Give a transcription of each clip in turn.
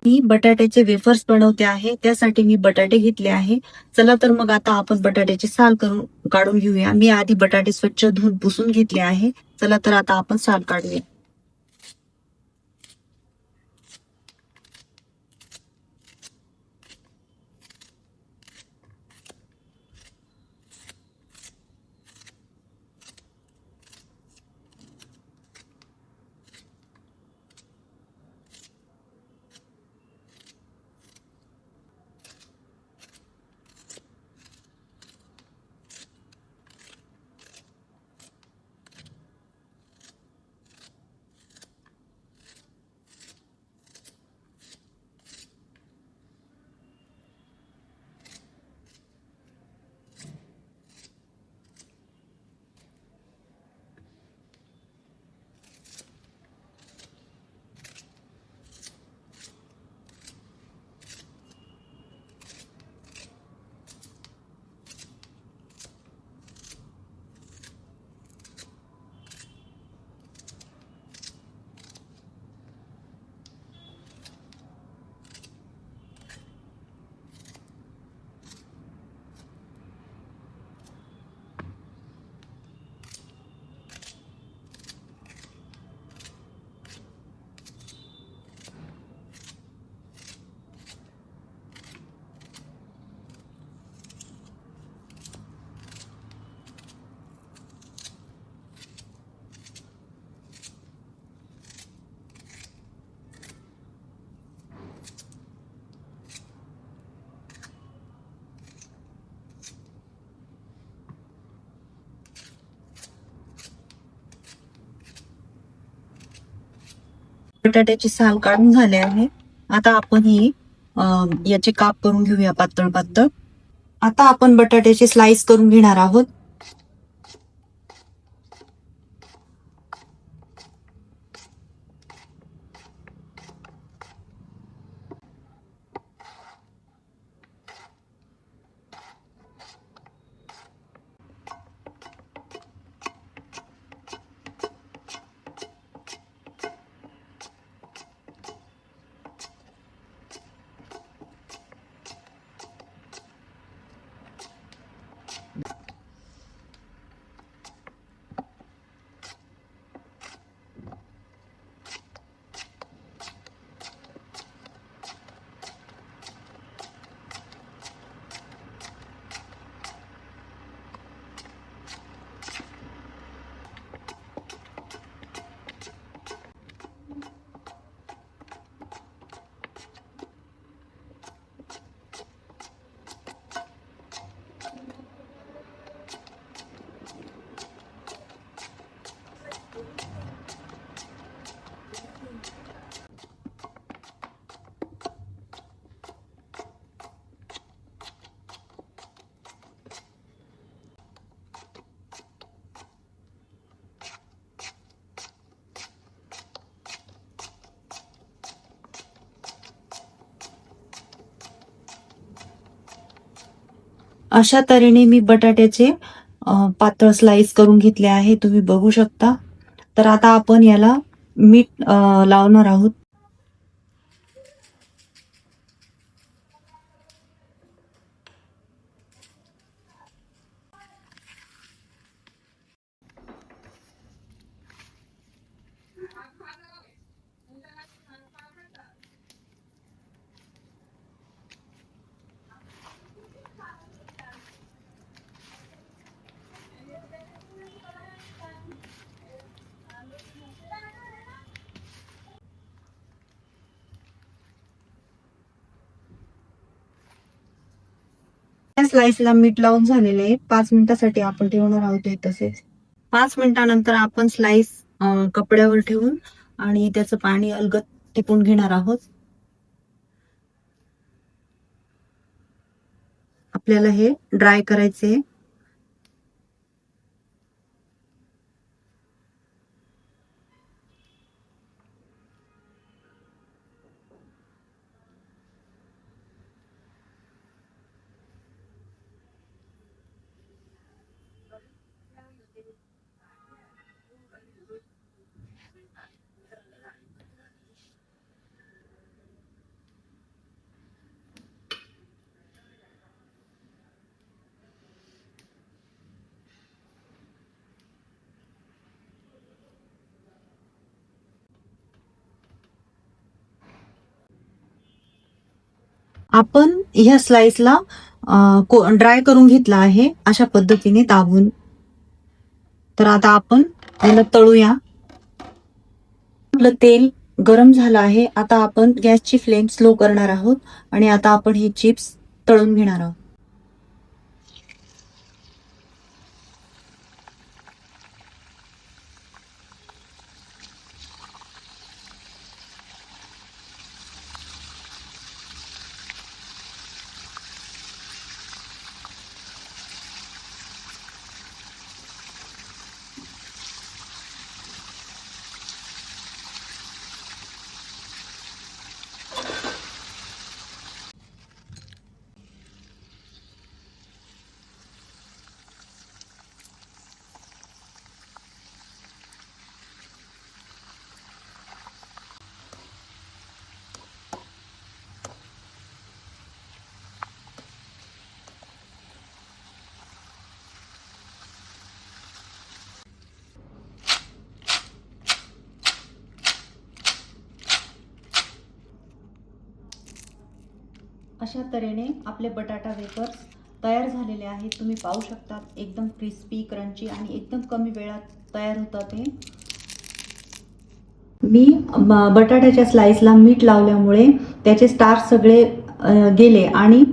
मी बटाट्याचे वेफर्स बनवते आहे, त्यासाठी मी बटाटे घेतले आहे. चला तर मग आता आपण बटाट्याची साल काढून घेऊया. मी आधी बटाटे स्वच्छ धुवून पुसून घेतले आहे. चला तर आता आपण साल काढूया. बटाट्याची साल काढून झाले आहे. आता आपण याचे काप करून घेऊया पातळ पातळ. आता आपण बटाट्याचे स्लाइस करून घेणार आहोत. अशा तऱ्हेने मी बटाट्याचे पातळ स्लाइस करून घेतले आहे, तुम्ही बघू शकता. तर आता आपण याला मीठ लावणार आहोत. स्लाइसला मीठ लावून झालेले आहे. 5 मिनिटासाठी आपण ठेवणार आहोत हे तसेच. 5 मिनिटानंतर आपण स्लाइस कपड्यावर ठेवून आणि त्याचं पाणी अलगद टिपून घेणार आहोत. आपल्याला हे ड्राय करायचे. आपण ह्या स्लाइसला ड्राय करून घेतला आहे अशा पद्धतीने दाबून. तर आता आपण याला तळूया. आपलं तेल गरम झालं आहे. आता आपण गॅसची फ्लेम स्लो करणार आहोत आणि आता आपण हे चिप्स तळून घेणार आहोत. अशा तऱ्हेने आपले बटाटा वेफर्स तयार झालेले आहेत. तुम्ही पाहू शकता एकदम क्रिस्पी, क्रंची आणि एकदम कमी वेळात तयार होतात. हे मी बटाट्याच्या स्लाइसला मीठ लावल्यामुळे त्याचे स्टार्च सगळे गेले आणि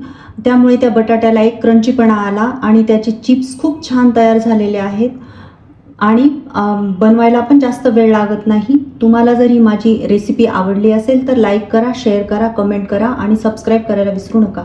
त्यामुळे त्या बटाट्याला एक क्रंचीपणा आला आणि त्याचे चिप्स खूप छान तयार झालेले आहेत आणि बनवायला पण जास्त वेळ लागत नाही. तुम्हाला जर ही माझी रेसिपी आवडली असेल तर लाईक करा, शेअर करा, कमेंट करा आणि सबस्क्राईब करायला विसरू नका.